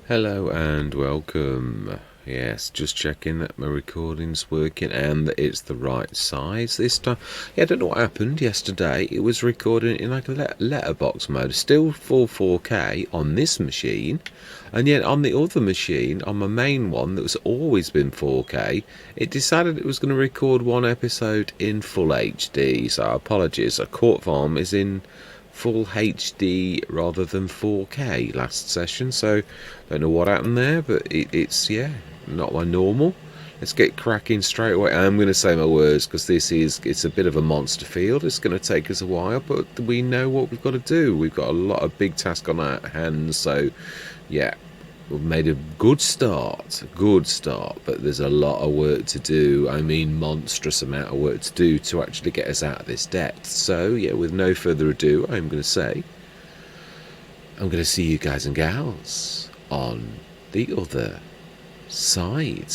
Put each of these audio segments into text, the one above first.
Hello and welcome. Yes, just checking that my recording's working and that it's the right size this time. Yeah, I don't know what happened yesterday. It was recording in like a letterbox mode, still full 4K on this machine, and yet on the other machine, on my main one that was always been 4K, it decided it was going to record one episode in full HD. So apologies. A Court Farm is in full HD rather than 4K last session, so don't know what happened there, but it's not my normal. Let's get cracking straight away. I'm going to say my words because it's a bit of a monster field. It's going to take us a while, but we know what we've got to do. We've got a lot of big tasks on our hands, so yeah, we've made a good start, but there's a lot of work to do. I mean, monstrous amount of work to do to actually get us out of this debt. So yeah, with no further ado, I'm going to see you guys and gals on the other side.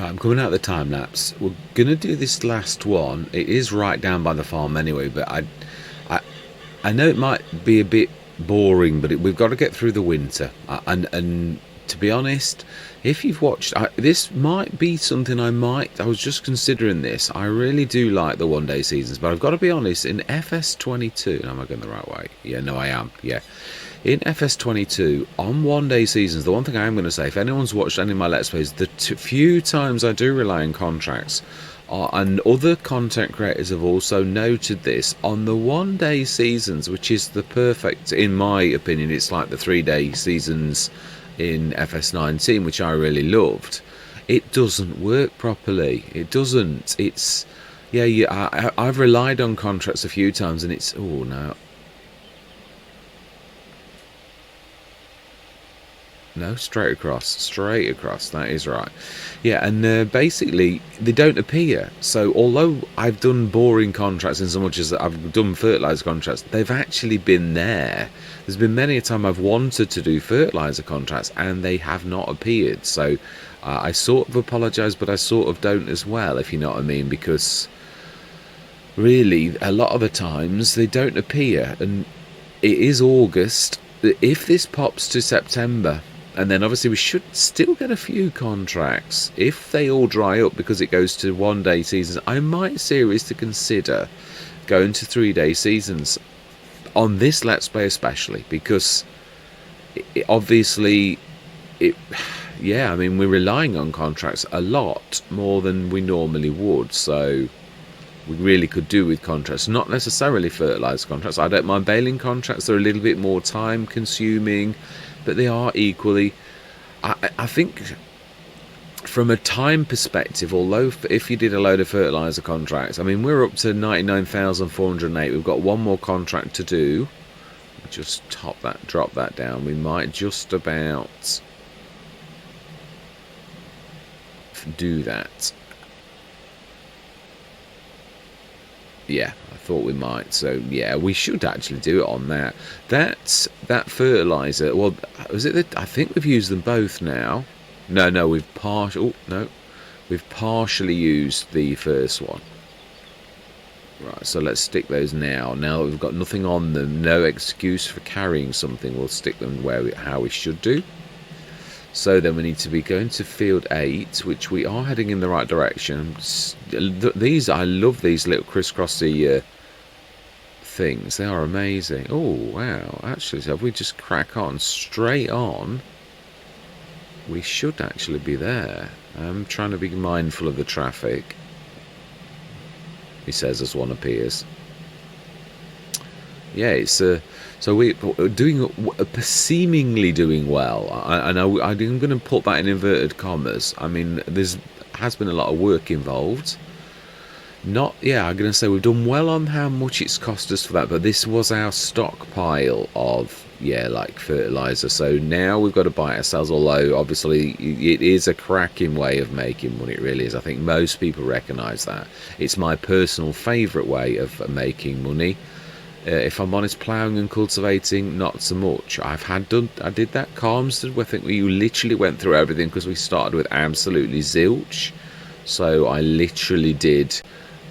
Right, I'm coming out of the time lapse. We're gonna do this last one. It is right down by the farm anyway, but I, I know it might be a bit boring, but we've got to get through the winter. And to be honest, if you've watched, this might be something I was just considering this. I really do like the one-day seasons, but I've got to be honest. In FS22, am I going the right way? Yeah, no, I am. Yeah. In FS22, on one-day seasons, the one thing I am going to say, if anyone's watched any of my Let's Plays, the few times I do rely on contracts, and other content creators have also noted this, on the one-day seasons, which is the perfect, in my opinion, it's like the 3-day seasons in FS19, which I really loved, it doesn't work properly. It doesn't. It's, yeah, I've relied on contracts a few times, and it's, oh, no. No, straight across, that is right. Yeah, and basically they don't appear. So although I've done boring contracts in so much as I've done fertiliser contracts, they've actually been there. There's been many a time I've wanted to do fertiliser contracts and they have not appeared. So I sort of apologise, but I sort of don't as well, if you know what I mean, because really a lot of the times they don't appear. And it is August. If this pops to September, and then obviously we should still get a few contracts. If they all dry up because it goes to one-day seasons, I might seriously consider going to 3-day seasons on this Let's Play especially, because obviously yeah, I mean, we're relying on contracts a lot more than we normally would, so we really could do with contracts. Not necessarily fertiliser contracts. I don't mind baling contracts. They're a little bit more time consuming, but they are equally, I think from a time perspective, although if you did a load of fertiliser contracts, I mean, we're up to 99,408. We've got one more contract to do. Just drop that down. We might just about do that. Yeah, I thought we might. So yeah, we should actually do it on that. That fertilizer. Well, was it that I think we've used them both now? No, we've partially used the first one. Right, so let's stick those now. Now that we've got nothing on them, no excuse for carrying something, we'll stick them how we should do. So then we need to be going to field 8, which we are heading in the right direction. I love these little crisscrossy things. They are amazing. Oh, wow. Actually, so if we just crack on, straight on, we should actually be there. I'm trying to be mindful of the traffic, he says as one appears. Yeah, it's so we're doing seemingly doing well. I'm going to put that in inverted commas. I mean, has been a lot of work involved. I'm going to say we've done well on how much it's cost us for that, but this was our stockpile of like fertiliser. So now we've got to buy it ourselves. Although obviously it is a cracking way of making money. It really is. I think most people recognise that. It's my personal favourite way of making money. If I'm honest, ploughing and cultivating, not so much. I did that Calmstead, where I think we literally went through everything because we started with absolutely zilch. So I literally did.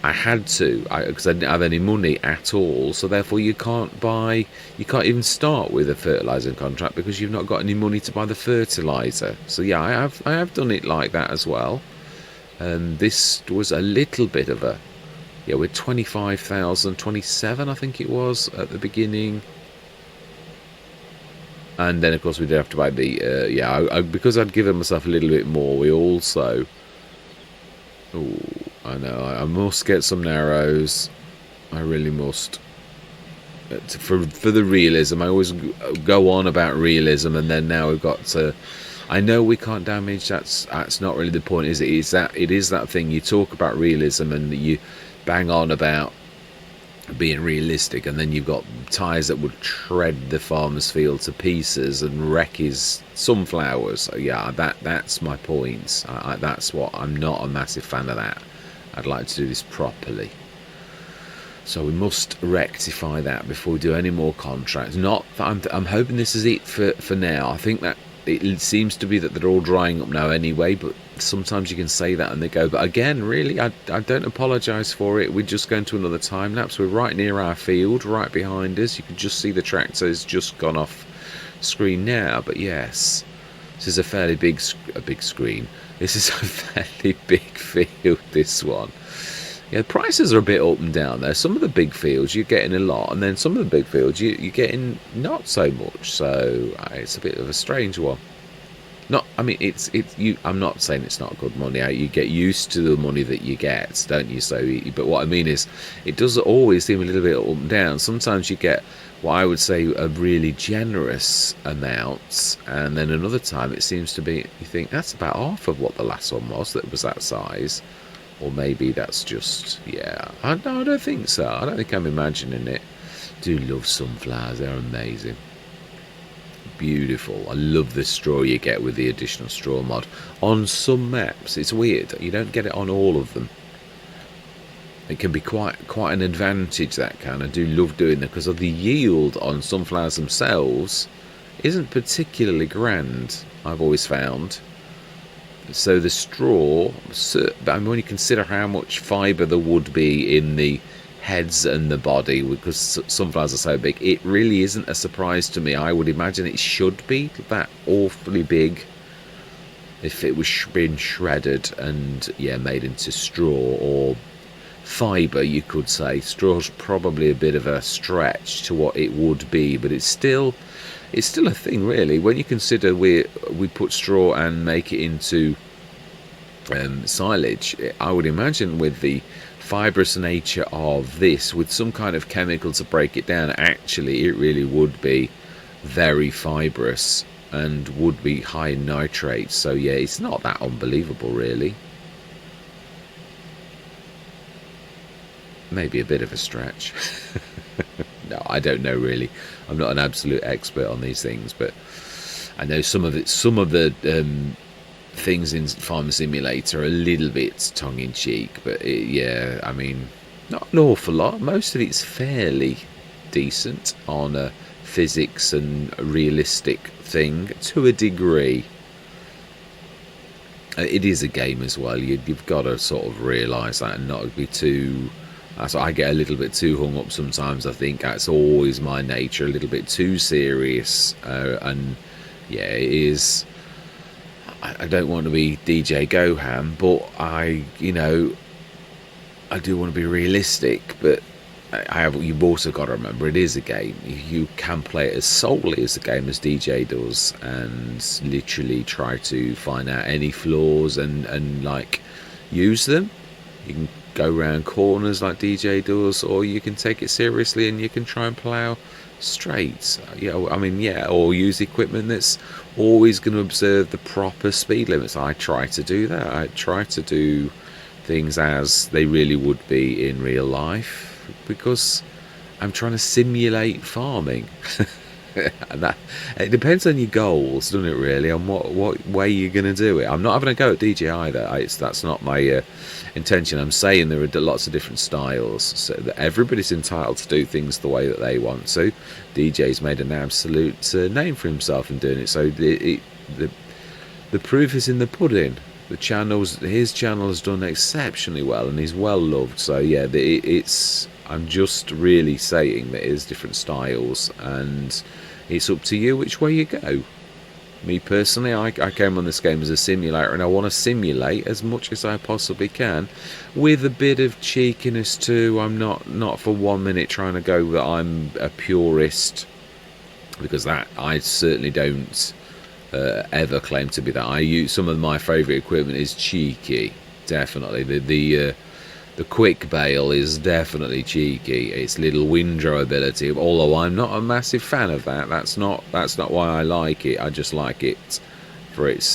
I had to, because I didn't have any money at all. So therefore, you can't even start with a fertilising contract because you've not got any money to buy the fertiliser. So yeah, I have done it like that as well. This was a little bit of a. Yeah, we're 25,027, I think it was, at the beginning. And then, of course, we did have to buy the... because I'd given myself a little bit more, we also... Oh, I know, I must get some narrows. I really must. For the realism, I always go on about realism, and then now we've got to... I know we can't damage, that's not really the point, is it? It is that thing, you talk about realism, and you... bang on about being realistic, and then you've got tyres that would shred the farmer's field to pieces and wreck his sunflowers. So yeah, that's my point. That's what I'm not a massive fan of that. I'd like to do this properly. So we must rectify that before we do any more contracts. I'm hoping this is it for now. I think that it seems to be that they're all drying up now anyway, but sometimes you can say that and they go, but again, really, I don't apologise for it. We're just going to another time lapse. We're right near our field, right behind us. You can just see the tractor's just gone off screen now, but yes, this is a fairly big screen. This is a fairly big field, this one. Yeah, the prices are a bit up and down there. Some of the big fields you're getting a lot, and then some of the big fields you're getting not so much. So it's a bit of a strange one. Not, I mean, it's you. I'm not saying it's not good money. You get used to the money that you get, don't you? So, but what I mean is, it does always seem a little bit up and down. Sometimes you get what I would say a really generous amount, and then another time it seems to be you think that's about half of what the last one was that was that size. Or maybe that's just, yeah. No, I don't think so. I don't think I'm imagining it. I do love sunflowers. They're amazing. Beautiful. I love the straw you get with the additional straw mod. On some maps, it's weird. You don't get it on all of them. It can be quite an advantage, that can. I do love doing that because of the yield on sunflowers themselves isn't particularly grand, I've always found. So the straw, I mean, when you consider how much fibre there would be in the heads and the body, because sunflowers are so big, it really isn't a surprise to me. I would imagine it should be that awfully big if it was been shredded and, yeah, made into straw or fibre, you could say. Straw's probably a bit of a stretch to what it would be, but it's still a thing, really. When you consider we put straw and make it into silage, I would imagine with the fibrous nature of this, with some kind of chemical to break it down, actually it really would be very fibrous and would be high in nitrates. So yeah, it's not that unbelievable, really. Maybe a bit of a stretch. No, I don't know, really. I'm not an absolute expert on these things, but I know some of the things in Farm Simulator are a little bit tongue-in-cheek, but yeah, I mean, not an awful lot. Most of it's fairly decent on a physics and a realistic thing to a degree. It is a game as well. You've got to sort of realise that and not be too... So I get a little bit too hung up sometimes. I think that's always my nature, a little bit too serious, and yeah, it is. I don't want to be DJ Goham, but I do want to be realistic. But you've also got to remember it is a game. You can play it as solely as a game as DJ does, and literally try to find out any flaws and like use them. You can go round corners like DJ does, or you can take it seriously and you can try and plough straight. Or use equipment that's always going to observe the proper speed limits. I try to do that. I try to do things as they really would be in real life, because I'm trying to simulate farming. And that, it depends on your goals, doesn't it, really, on what way you're going to do it. I'm not having a go at DJ either. That's not my intention. I'm saying there are lots of different styles, so that everybody's entitled to do things the way that they want. So DJ's made an absolute name for himself in doing it. So the proof is in the pudding. His channel has done exceptionally well, and he's well loved. So yeah, I'm just really saying that there's different styles, and it's up to you which way you go. Me personally, I came on this game as a simulator, and I want to simulate as much as I possibly can, with a bit of cheekiness too. I'm not for 1 minute trying to go that I'm a purist, because that I certainly don't ever claim to be that. I use some of my favourite equipment is cheeky, definitely. The quick bale is definitely cheeky. It's little windrow ability, although I'm not a massive fan of that. That's not why I like it. I just like it for it's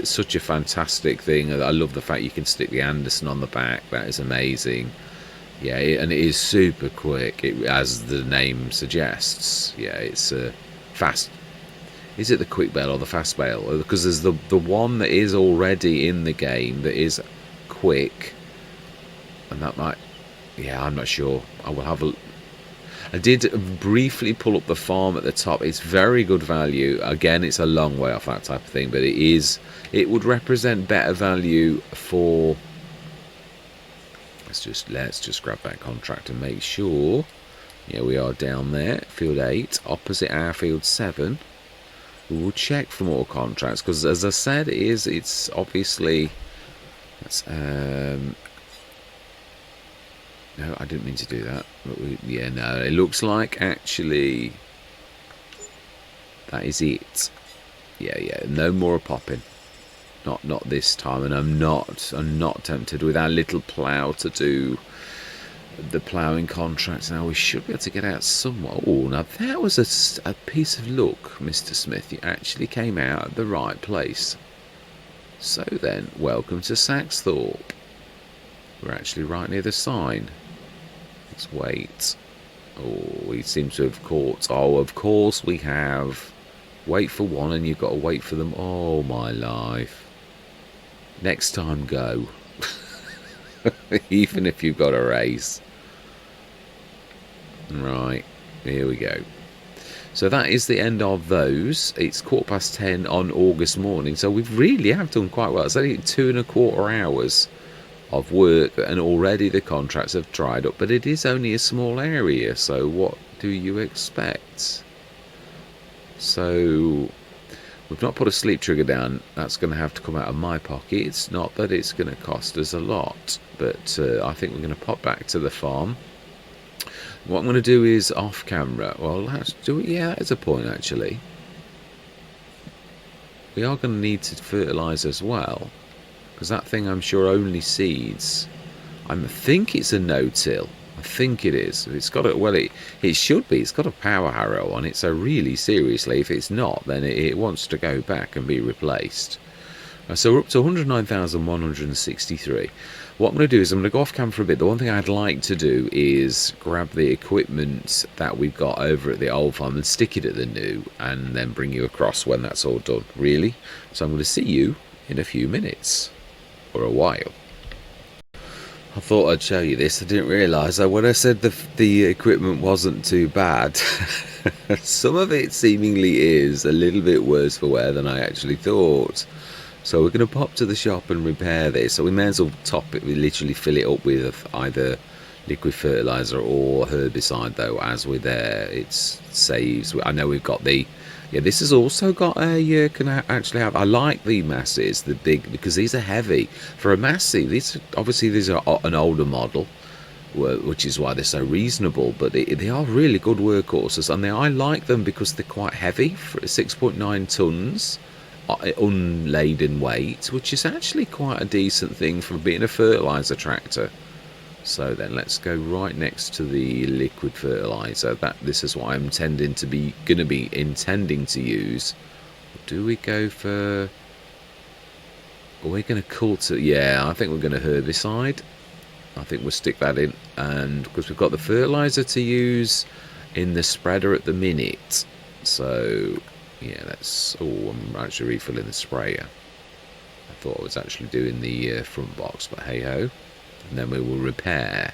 such a fantastic thing. I love the fact you can stick the Anderson on the back. That is amazing. Yeah, and it is super quick, as the name suggests. Yeah, it's fast. Is it the quick bale or the fast bale? Because there's the one that is already in the game that is quick. And that might, yeah, I'm not sure. I will have a. I did briefly pull up the farm at the top. It's very good value. Again, it's a long way off that type of thing, but it would represent better value for. Let's just grab that contract and make sure. Yeah, we are down there, field 8, opposite our field 7. We will check for more contracts because, as I said, it's obviously. No, I didn't mean to do that. But yeah, no, it looks like actually that is it. Yeah, no more popping. Not this time, and I'm not tempted with our little plough to do the ploughing contract. Now we should be able to get out somewhat. Oh, now that was a piece of luck, Mr. Smith. You actually came out at the right place. So then, welcome to Saxthorpe. We're actually right near the sign. Let's wait. Oh, we seem to have caught. Oh, of course we have. Wait for one and you've got to wait for them. Oh, my life. Next time, go. Even if you've got a race. Right, here we go. So that is the end of those. It's 10:15 on August morning. So we really have done quite well. It's only 2.25 hours of work, and already the contracts have dried up. But it is only a small area, so what do you expect? So we've not put a sleep trigger down. That's going to have to come out of my pocket. It's not that it's going to cost us a lot, but I think we're going to pop back to the farm. What I'm going to do is off camera. Well, let's do it. Yeah, that is a point actually. We are going to need to fertilise as well, because that thing I'm sure only seeds. I think it's a no-till. I think it is. It's got a, well, it should be. It's got a power harrow on it. So really, seriously, if it's not, then it wants to go back and be replaced. So we're up to 109,163. What I'm going to do is I'm going to go off camera for a bit. The one thing I'd like to do is grab the equipment that we've got over at the old farm and stick it at the new, and then bring you across when that's all done, really. So I'm going to see you in a few minutes, or a while. I thought I'd show you this. I didn't realise that when I said the equipment wasn't too bad, some of it seemingly is a little bit worse for wear than I actually thought. So we're going to pop to the shop and repair this. So we may as well top it. We literally fill it up with either liquid fertiliser or herbicide, though, as we're there. It saves. I know we've got the... Yeah, this has also got a... can I actually have... I like the masses, the big... because these are heavy. For a massey, these are an older model, which is why they're so reasonable. But they are really good workhorses. And I like them because they're quite heavy. For 6.9 tonnes. Unladen weight, which is actually quite a decent thing for being a fertiliser tractor. So then let's go right next to the liquid fertiliser. This is what I'm intending to use. Do we go for... We're going to cultivate. Yeah, I think we're going to herbicide. I think we'll stick that in, and because we've got the fertiliser to use in the spreader at the minute. So yeah, that's... Oh, I'm actually refilling the sprayer. I thought I was actually doing the front box, but hey ho. And then we will repair.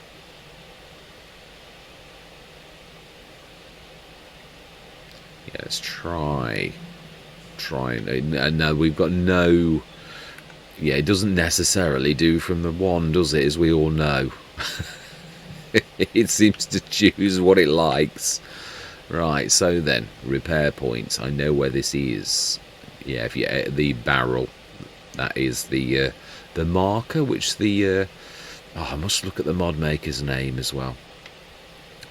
Yeah, let's try. No, we've got no... Yeah, it doesn't necessarily do from the one, does it, as we all know. It seems to choose what it likes. Right, so then, repair points. I know where this is. Yeah, if you the barrel, that is the marker, which the... I must look at the mod maker's name as well.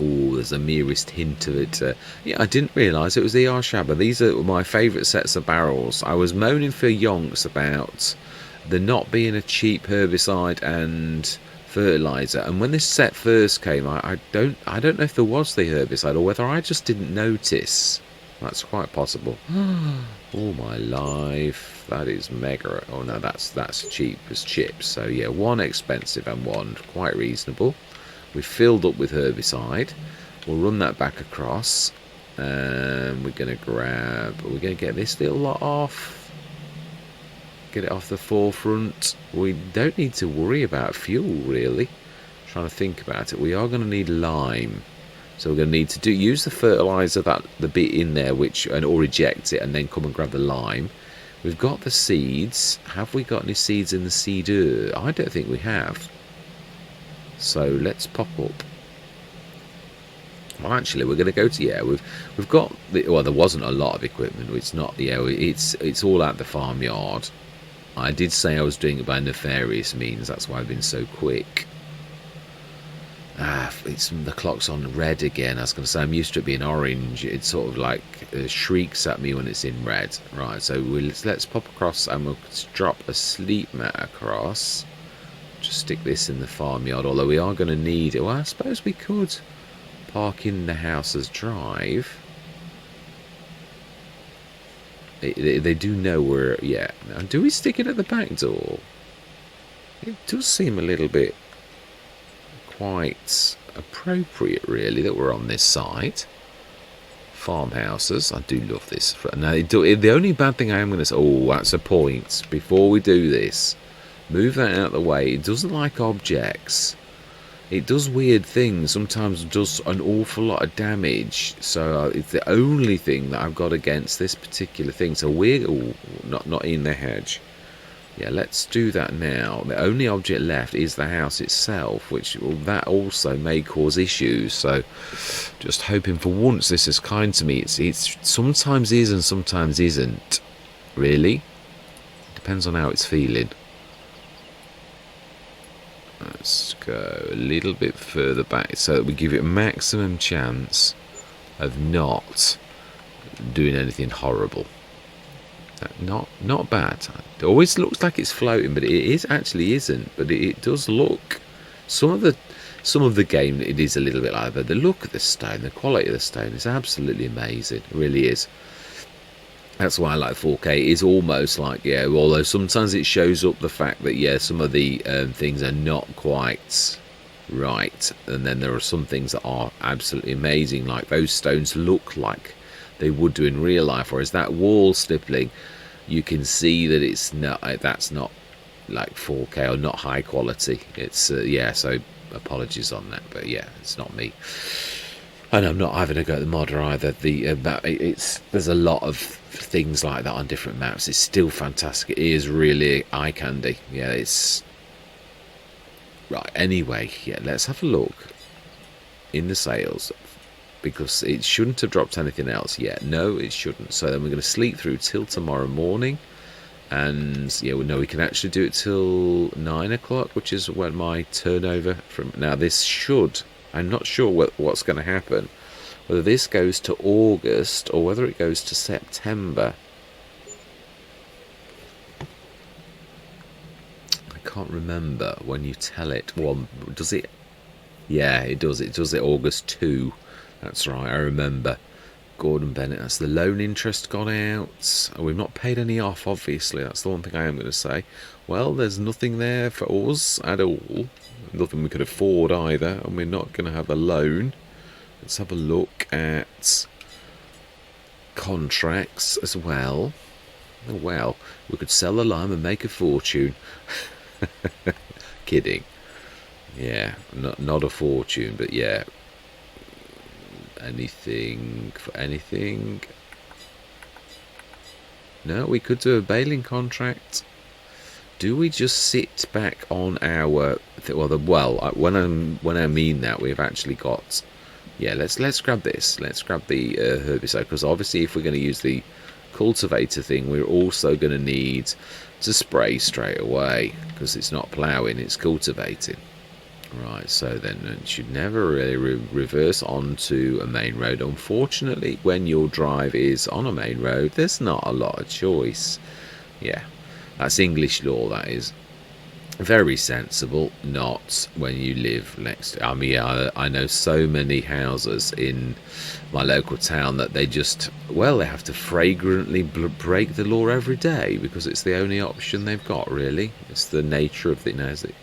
Oh, there's a merest hint of it. Yeah, I didn't realise it was the Arshaba. These are my favourite sets of barrels. I was moaning for yonks about there not being a cheap herbicide and fertiliser, and when this set first came, I don't know if there was the herbicide or whether I just didn't notice. That's quite possible. Oh my life, that is mega. Oh no, that's cheap as chips. So yeah, one expensive and one quite reasonable. We've filled up with herbicide. We'll run that back across, and we're going to get this little lot off. Get it off the forefront. We don't need to worry about fuel, really. Trying to think about it. We are going to need lime. So we're going to need to use the fertilizer, that the bit in there, or reject it, and then come and grab the lime. We've got the seeds. Have we got any seeds in the seeder? I don't think we have. So let's pop up. Well, actually, we're going to go to we've got well, there wasn't a lot of equipment. It's not it's all at the farmyard. I did say I was doing it by nefarious means. That's why I've been so quick. The clock's on red again. I was going to say, I'm used to it being orange. It sort of like shrieks at me when it's in red. Right, so let's pop across and we'll drop a sleep mat across. Just stick this in the farmyard, although we are going to need it. Well, I suppose we could park in the house as drive. They do know we're... Yeah. Now, do we stick it at the back door? It does seem a little bit... quite appropriate, really, that we're on this side. Farmhouses. I do love this. Now, the only bad thing I am going to say... Oh, that's a point. Before we do this, move that out of the way. It doesn't like objects. It does weird things. Sometimes it does an awful lot of damage. So it's the only thing that I've got against this particular thing. So we're... Oh, not in the hedge. Yeah, let's do that now. The only object left is the house itself, which that also may cause issues. So, just hoping for once this is kind to me. It's sometimes is and sometimes isn't. Really, depends on how it's feeling. Let's go a little bit further back so that we give it a maximum chance of not doing anything horrible. Not bad. It always looks like it's floating, but it actually isn't. But it does look. Some of the game, it is a little bit like that. But the look of the stone, the quality of the stone is absolutely amazing. It really is. That's why I like 4K. It is almost like, although sometimes it shows up the fact that some of the things are not quite right, and then there are some things that are absolutely amazing. Like those stones look like they would do in real life, whereas that wall stippling, you can see that it's not. That's not like 4K or not high quality. It's So apologies on that, but it's not me, and I'm not having a go at the modder either. There's a lot of things like that on different maps. It's still fantastic. It is really eye candy. Yeah, it's right. Anyway, let's have a look in the sales, because it shouldn't have dropped anything else yet. No, it shouldn't. So then we're going to sleep through till tomorrow morning. And we can actually do it till 9 o'clock, which is when my turnover from... Now this should... I'm not sure what's going to happen. Whether this goes to August or whether it goes to September. I can't remember when you tell it. Well, does it... Yeah, it does. It does it August 2. That's right, I remember. Gordon Bennett, that's the loan interest gone out. We've not paid any off, obviously. That's the one thing I am going to say. Well, there's nothing there for us at all. Nothing we could afford either, and we're not going to have a loan. Let's have a look at contracts as well. Oh, well, we could sell the lime and make a fortune. Kidding. Yeah, not a fortune, but yeah. Anything for anything? No, we could do a baling contract. Do we just sit back on our... when I mean that, we've actually got... Yeah, let's grab this. Let's grab the herbicide, because obviously if we're going to use the cultivator thing, we're also going to need to spray straight away, because it's not ploughing, it's cultivating. Right, so then it should never really reverse onto a main road. Unfortunately, when your drive is on a main road, there's not a lot of choice. Yeah, that's English law, that is. Very sensible, not when you live next to... I mean, I know so many houses in my local town that they just... Well, they have to flagrantly break the law every day, because it's the only option they've got, really. It's the nature of the...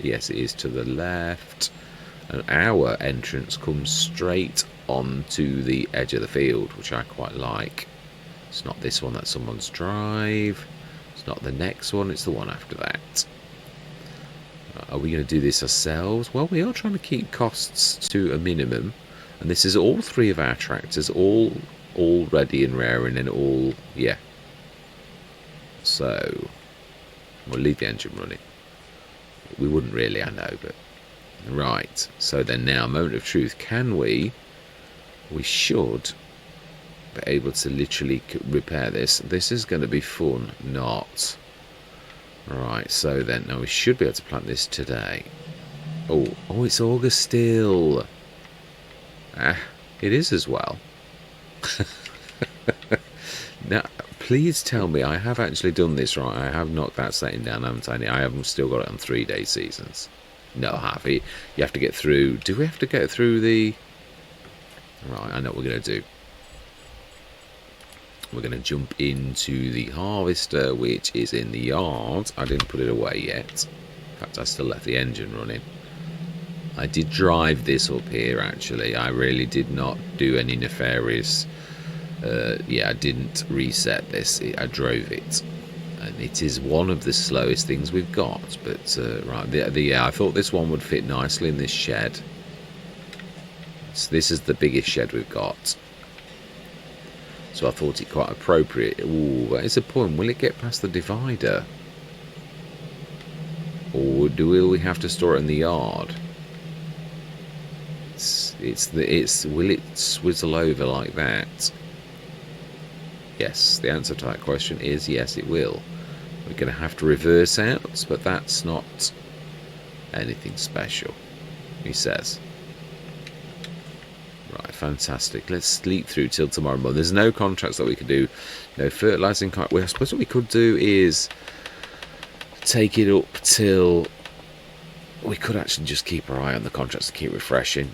Yes, it is to the left. And our entrance comes straight onto the edge of the field, which I quite like. It's not this one, that's someone's drive. It's not the next one, it's the one after that. Are we going to do this ourselves? Well, we are trying to keep costs to a minimum. And this is all three of our tractors, all ready and raring and all, yeah. So we'll leave the engine running. We wouldn't really, I know, but right. So then now, moment of truth. Can we should be able to literally repair this. This is going to be fun, not. Right, so then, now we should be able to plant this today. Oh, it's August still. It is as well. Now, please tell me I have actually done this right. I have knocked that setting down, haven't I? I haven't still got it on 3-day seasons. No, I have. You have to get through. Do we have to get through the... Right, I know what we're going to do. We're going to jump into the harvester, which is in the yard. I didn't put it away yet. In fact, I still left the engine running. I did drive this up here, actually. I really did not do any nefarious... yeah, I didn't reset this. I drove it. And it is one of the slowest things we've got. But, right, yeah, I thought this one would fit nicely in this shed. So this is the biggest shed we've got. So I thought it quite appropriate. Ooh, that is a point. Will it get past the divider? Or will we have to store it in the yard? Will it swizzle over like that? Yes, the answer to that question is yes, it will. We're going to have to reverse out, but that's not anything special, he says. Right, fantastic. Let's sleep through till tomorrow morning. There's no contracts that we could do. No fertilising. Well, I suppose what we could do is take it up till... We could actually just keep our eye on the contracts and keep refreshing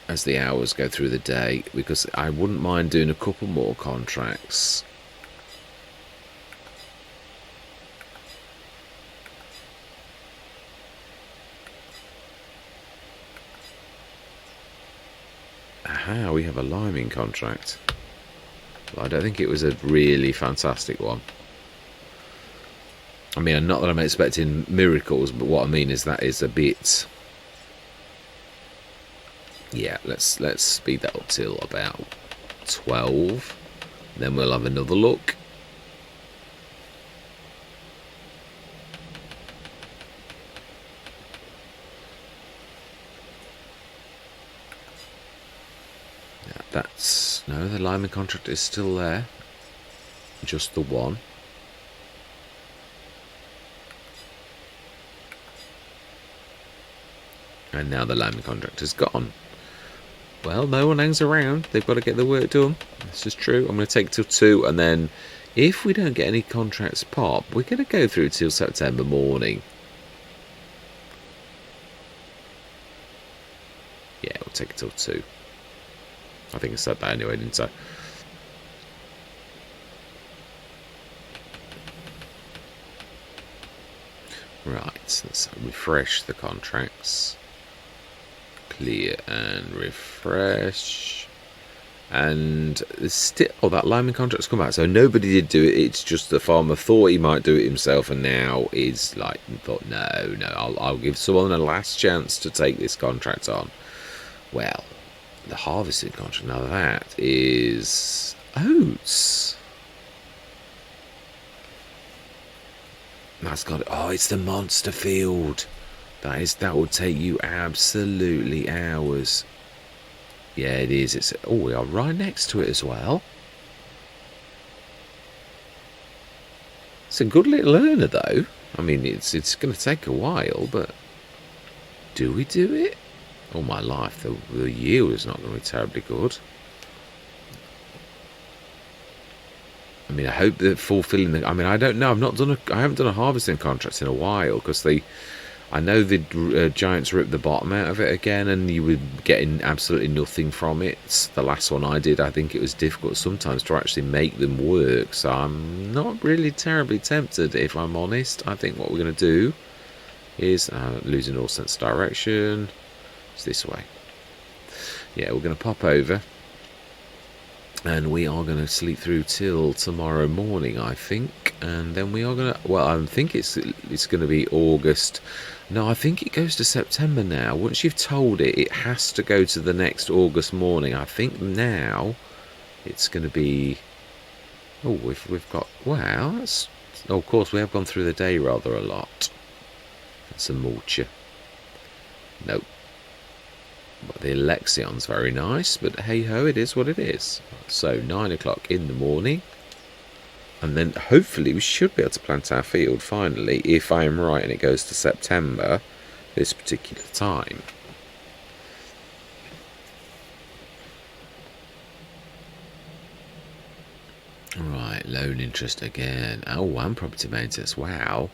as the hours go through the day, because I wouldn't mind doing a couple more contracts. Aha, we have a liming contract. Well, I don't think it was a really fantastic one. I mean, not that I'm expecting miracles, but what I mean is that is a bit... Yeah, let's speed that up till about 12. Then we'll have another look. Yeah, that's... No, the lineman contract is still there. Just the one. And now the lineman contract is gone. Well, no one hangs around. They've got to get the work done. This is true. I'm going to take till 2, and then if we don't get any contracts pop, we're going to go through till September morning. Yeah, we'll take it till 2. I think I said that anyway, didn't I? Right, let's refresh the contracts. Clear and refresh. And still, that lineman contract's come out. So nobody did do it. It's just the farmer thought he might do it himself, and now is like thought, no, I'll give someone a last chance to take this contract on. Well, the harvesting contract, now that is oats. That's got it. Oh, it's the monster field. That will take you absolutely hours. Yeah, it is. It's... Oh, we are right next to it as well. It's a good little earner, though. I mean, it's going to take a while, but do we do it? All my life, the yield is not going to be terribly good. I mean, I hope that fulfilling the... I mean, I don't know. I haven't done a harvesting contract in a while, because I know the giants ripped the bottom out of it again, and you were getting absolutely nothing from it. The last one I did, I think it was difficult sometimes to actually make them work, so I'm not really terribly tempted, if I'm honest. I think what we're going to do is, losing all sense of direction, it's this way. Yeah, we're going to pop over, and we are going to sleep through till tomorrow morning, I think. and then we are gonna. Well, I think it's gonna be August. No, I think it goes to September now. Once you've told it, it has to go to the next August morning. I think now it's gonna be. Oh, we've got. Wow, that's. Oh, of course, we have gone through the day rather a lot. That's a mulcher. Nope. But the Alexion's very nice, but hey ho, it is what it is. So 9 o'clock in the morning. And then hopefully we should be able to plant our field finally, if I am right and it goes to September this particular time. Right, loan interest again. Oh, and property maintenance. Wow.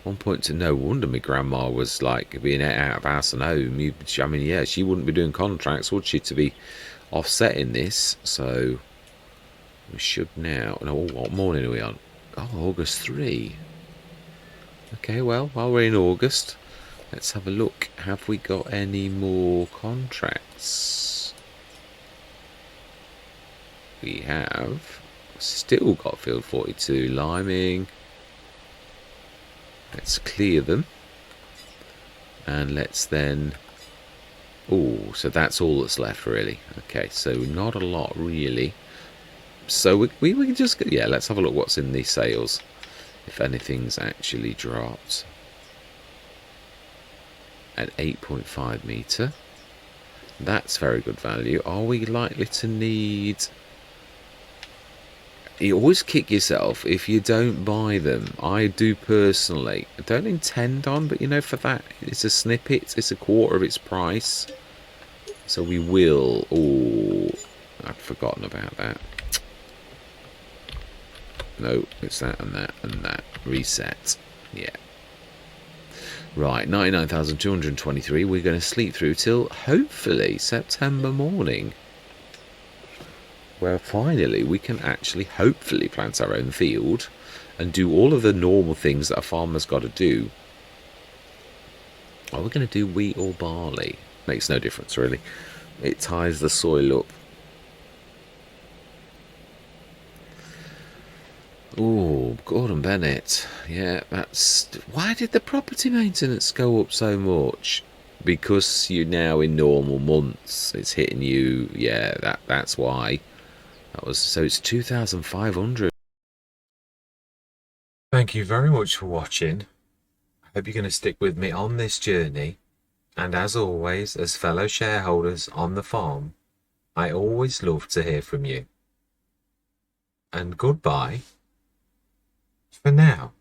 1.2. No wonder my grandma was like being out of house and home. I mean, yeah, she wouldn't be doing contracts, would she, to be offsetting this? So we should now. No, what morning are we on? Oh, August 3. Okay, well, while we're in August, let's have a look. Have we got any more contracts? We have. Still got field 42 liming. Let's clear them. And let's then... Oh, so that's all that's left, really. Okay, so not a lot, really. So we can just... Yeah, let's have a look what's in the sales. If anything's actually dropped. At 8.5 metre. That's very good value. Are we likely to need... You always kick yourself if you don't buy them. I do personally. I don't intend on, but you know, for that, it's a snippet. It's a quarter of its price. So we will... Oh, I've forgotten about that. No, it's that and that and that. Reset. Yeah. Right, 99,223. We're going to sleep through till, hopefully, September morning. Where finally we can actually, hopefully, plant our own field and do all of the normal things that a farmer's got to do. Are we going to do wheat or barley? Makes no difference, really. It ties the soil up. Oh, Gordon Bennett. Yeah, that's... Why did the property maintenance go up so much? Because you're now in normal months. It's hitting you. Yeah, that's why. That was... So it's 2,500. Thank you very much for watching. I hope you're going to stick with me on this journey. And as always, as fellow shareholders on the farm, I always love to hear from you. And goodbye for now.